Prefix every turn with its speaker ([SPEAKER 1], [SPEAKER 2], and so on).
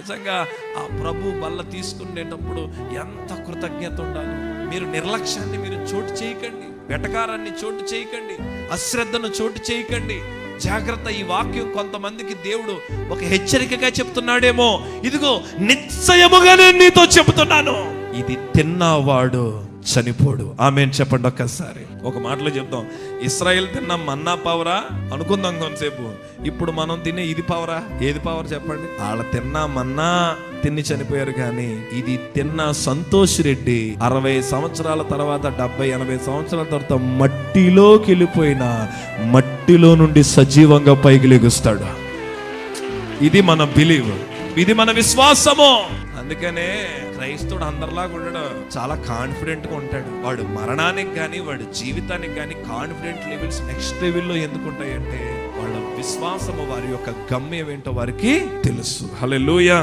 [SPEAKER 1] నిజంగా ఆ ప్రభు బల్ల తీసుకునేటప్పుడు ఎంత కృతజ్ఞత ఉండాలి. మీరు నిర్లక్ష్యాన్ని మీరు చోటు చేయకండి, వెటకారాన్ని చోటు చేయకండి, అశ్రద్ధను చోటు చేయకండి. జాగ్రత్త. ఈ వాక్యం కొంతమందికి దేవుడు ఒక హెచ్చరికగా చెప్తున్నాడేమో. ఇదిగో నిశ్చయముగా నేను నీతో చెబుతున్నాను, ఇది తిన్నవాడు చనిపోడు. ఆమేన్ చెప్పండి ఒక్కసారి. ఒక మాటలో చెప్తాం, ఇశ్రాయేల్ తిన్న మన్నా పవరా అనుకుందాం కొంతసేపు. ఇప్పుడు మనం తినే ఇది పవరా? ఏది పవర్ చెప్పండి? వాళ్ళ తిన్న మన్నా తిని చనిపోయారు, కానీ ఇది తిన్న సంతోష్ రెడ్డి 60 సంవత్సరాల తర్వాత 70-80 సంవత్సరాల తర్వాత మట్టిలోకి వెళ్ళిపోయిన మట్టిలో నుండి సజీవంగా పైకి లెగుస్తాడు. ఇది మన బిలీవ్, ఇది మన విశ్వాసము. అందుకనే క్రైస్తవుడు అందరిలాగా ఉండడు, చాలా కాన్ఫిడెంట్ గా ఉంటాడు. వాడు మరణానికి కానీ వాడు జీవితానికి కానీ కాన్ఫిడెంట్ లెవెల్స్ నెక్స్ట్ లెవెల్లో ఎందుకు ఉంటాయంటే వాళ్ళ విశ్వాసము, వారి యొక్క గమ్యం ఏంటో వారికి తెలుసు. హల్లెలూయా.